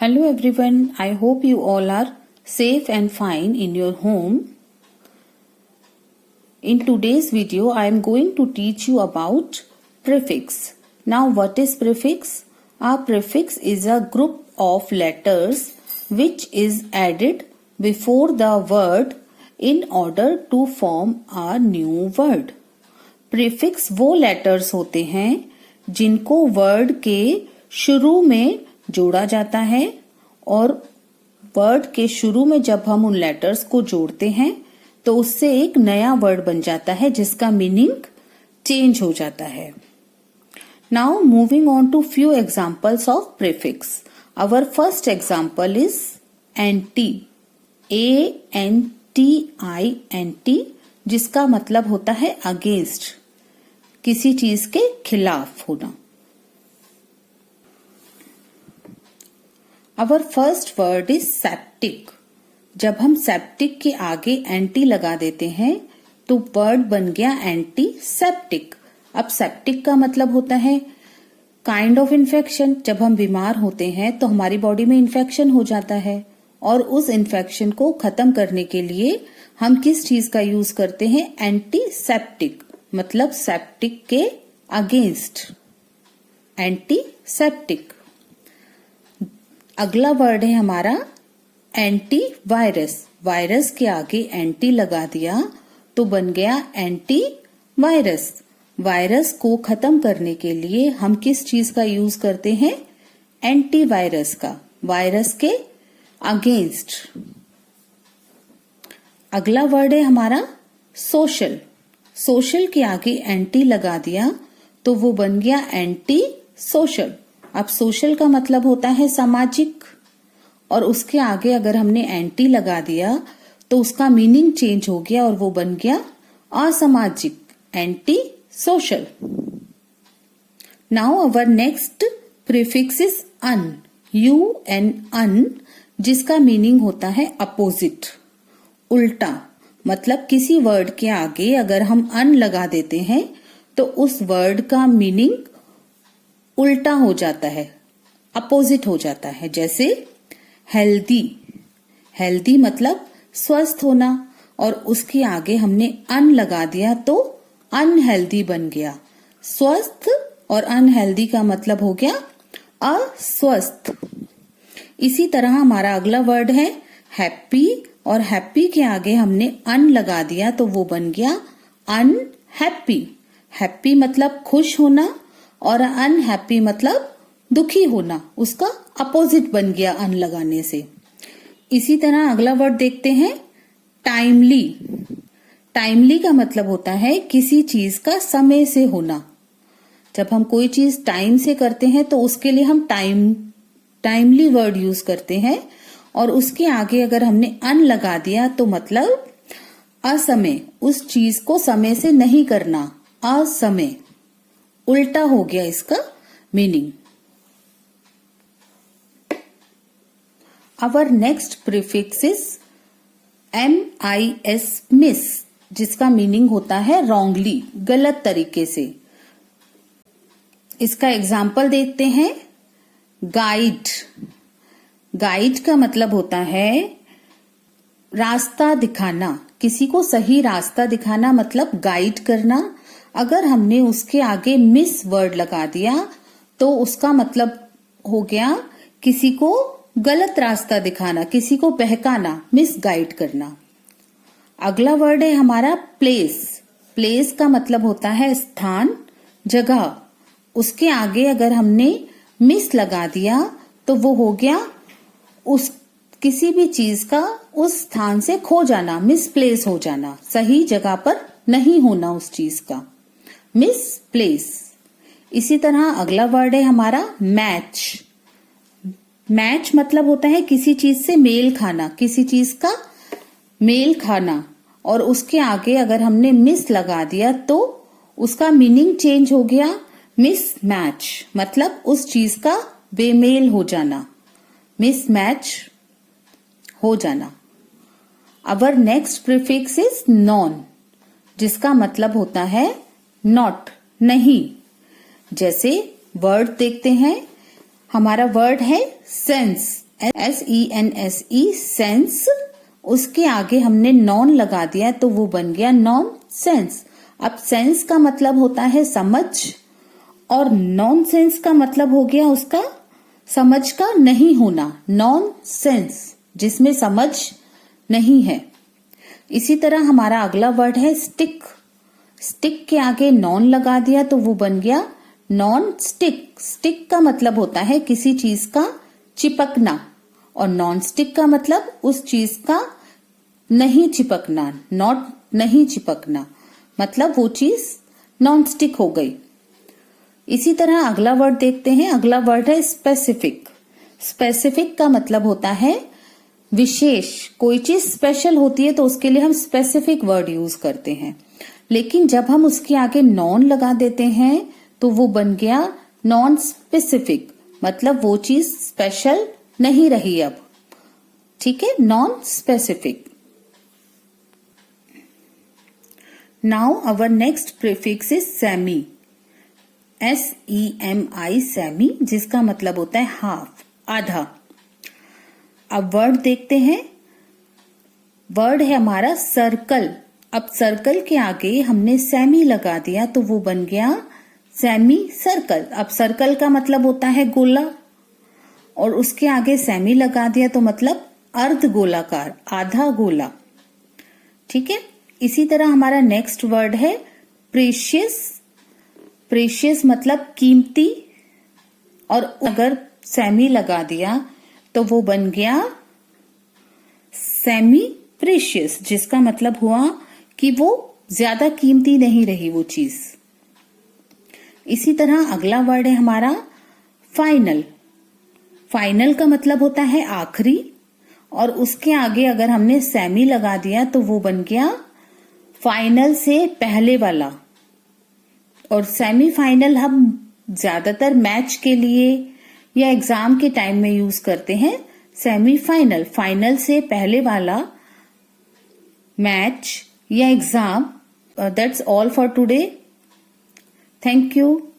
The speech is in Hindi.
Hello everyone, I hope you all are safe and fine in your home. In today's video, I am going to teach you about prefix. Now what is prefix? A prefix is a group of letters which is added before the word in order to form a new word. Prefix वो लेटर्स होते हैं जिनको वर्ड के शुरू में जोड़ा जाता है और वर्ड के शुरू में जब हम उन लेटर्स को जोड़ते हैं तो उससे एक नया वर्ड बन जाता है जिसका मीनिंग चेंज हो जाता है. Now moving on to few examples of prefix. Our first example is anti. ANTI, जिसका मतलब होता है अगेंस्ट, किसी चीज के खिलाफ होना. Our first word is septic. जब हम सेप्टिक के आगे एंटी लगा देते हैं तो वर्ड बन गया एंटीसेप्टिक. अब सेप्टिक का मतलब होता है काइंड ऑफ इन्फेक्शन. जब हम बीमार होते हैं तो हमारी बॉडी में इन्फेक्शन हो जाता है और उस इन्फेक्शन को खत्म करने के लिए हम किस चीज का यूज करते हैं? एंटीसेप्टिक. मतलब सेप्टिक के अगेंस्ट, एंटीसेप्टिक. अगला वर्ड है हमारा एंटीवायरस. वायरस के आगे एंटी लगा दिया तो बन गया एंटीवायरस. वायरस को खत्म करने के लिए हम किस चीज का यूज करते हैं? एंटीवायरस का, वायरस के अगेंस्ट. अगला वर्ड है हमारा सोशल. सोशल के आगे एंटी लगा दिया तो वो बन गया एंटी सोशल. अब सोशल का मतलब होता है सामाजिक और उसके आगे अगर हमने एंटी लगा दिया तो उसका मीनिंग चेंज हो गया और वो बन गया असामाजिक, anti social. Now our next prefix is un. UN, जिसका मीनिंग होता है अपोजिट, उल्टा. मतलब किसी वर्ड के आगे अगर हम अन लगा देते हैं तो उस वर्ड का मीनिंग उल्टा हो जाता है, अपोजिट हो जाता है. जैसे हेल्दी. हेल्दी मतलब स्वस्थ होना और उसके आगे हमने अन लगा दिया तो अनहेल्दी बन गया. स्वस्थ और अनहेल्दी का मतलब हो गया अस्वस्थ. इसी तरह हमारा अगला वर्ड है हैप्पी और हैप्पी के आगे हमने अन लगा दिया तो वो बन गया अनहैप्पी. हैप्पी मतलब खुश होना और अनहैप्पी मतलब दुखी होना, उसका अपोजिट बन गया अन लगाने से. इसी तरह अगला वर्ड देखते हैं टाइमली. टाइमली का मतलब होता है किसी चीज का समय से होना. जब हम कोई चीज टाइम से करते हैं तो उसके लिए हम टाइमली वर्ड यूज करते हैं और उसके आगे अगर हमने अन लगा दिया तो मतलब असमय, उस चीज को समय से नहीं करना, असमय. उल्टा हो गया इसका meaning. Our next prefix is MIS, miss, जिसका मीनिंग होता है रॉन्गली, गलत तरीके से. इसका एग्जाम्पल देखते हैं. गाइड. गाइड का मतलब होता है रास्ता दिखाना, किसी को सही रास्ता दिखाना मतलब गाइड करना. अगर हमने उसके आगे मिस वर्ड लगा दिया तो उसका मतलब हो गया किसी को गलत रास्ता दिखाना, किसी को बहकाना, मिस गाइड करना. अगला वर्ड है हमारा प्लेस. प्लेस का मतलब होता है स्थान, जगह. उसके आगे अगर हमने मिस लगा दिया तो वो हो गया उस किसी भी चीज का उस स्थान से खो जाना, मिसप्लेस हो जाना, सही जगह पर नहीं होना उस चीज का, मिसप्लेस. इसी तरह अगला वर्ड है हमारा मैच. मैच मतलब होता है किसी चीज से मेल खाना, किसी चीज का मेल खाना और उसके आगे अगर हमने मिस लगा दिया तो उसका मीनिंग चेंज हो गया मिसमैच. मतलब उस चीज का बेमेल हो जाना, मिसमैच हो जाना. अवर नेक्स्ट प्रीफिक्स इज नॉन, जिसका मतलब होता है नॉट, नहीं. जैसे वर्ड देखते हैं, हमारा वर्ड है सेंस. SENSE सेंस, उसके आगे हमने नॉन लगा दिया तो वो बन गया नॉन सेंस। अब सेंस का मतलब होता है समझ और नॉन सेंस का मतलब हो गया उसका समझ का नहीं होना, नॉन सेंस जिसमें समझ नहीं है। इसी तरह हमारा अगला वर्ड है स्टिक। स्टिक के आगे नॉन लगा दिया तो वो बन गया नॉन स्टिक। स्टिक का मतलब होता है किसी चीज का चिपकना और नॉन स्टिक का मतलब उस चीज का नहीं चिपकना, नॉट नहीं चिपकना, मतलब वो चीज नॉन स्टिक हो गई। इसी तरह अगला वर्ड देखते हैं। अगला वर्ड है स्पेसिफिक। स्पेसिफिक का मतलब होता है विशेष, कोई चीज स्पेशल होती है तो उसके लिए हम स्पेसिफिक वर्ड यूज करते हैं, लेकिन जब हम उसके आगे नॉन लगा देते हैं तो वो बन गया नॉन स्पेसिफिक, मतलब वो चीज स्पेशल नहीं रही अब। ठीक है, non specific. Now our next prefix is semi. SEMI semi, जिसका मतलब होता है हाफ, आधा। अब वर्ड देखते हैं। वर्ड है हमारा सर्कल। अब सर्कल के आगे हमने सेमी लगा दिया तो वो बन गया सेमी सर्कल। अब सर्कल का मतलब होता है गोला और उसके आगे सेमी लगा दिया तो मतलब अर्ध गोलाकार, आधा गोला। ठीक है, इसी तरह हमारा नेक्स्ट वर्ड है प्रीशियस। प्रीशियस मतलब कीमती और अगर सेमी लगा दिया तो वो बन गया सेमी प्रीशियस, जिसका मतलब हुआ कि वो ज्यादा कीमती नहीं रही वो चीज। इसी तरह अगला वर्ड है हमारा फाइनल। फाइनल का मतलब होता है आखिरी और उसके आगे अगर हमने सेमी लगा दिया तो वो बन गया फाइनल से पहले वाला। और सेमीफाइनल हम ज्यादातर मैच के लिए या एग्जाम के टाइम में यूज करते हैं। सेमीफाइनल, फाइनल से पहले वाला मैच या exam. That's all for today. Thank you.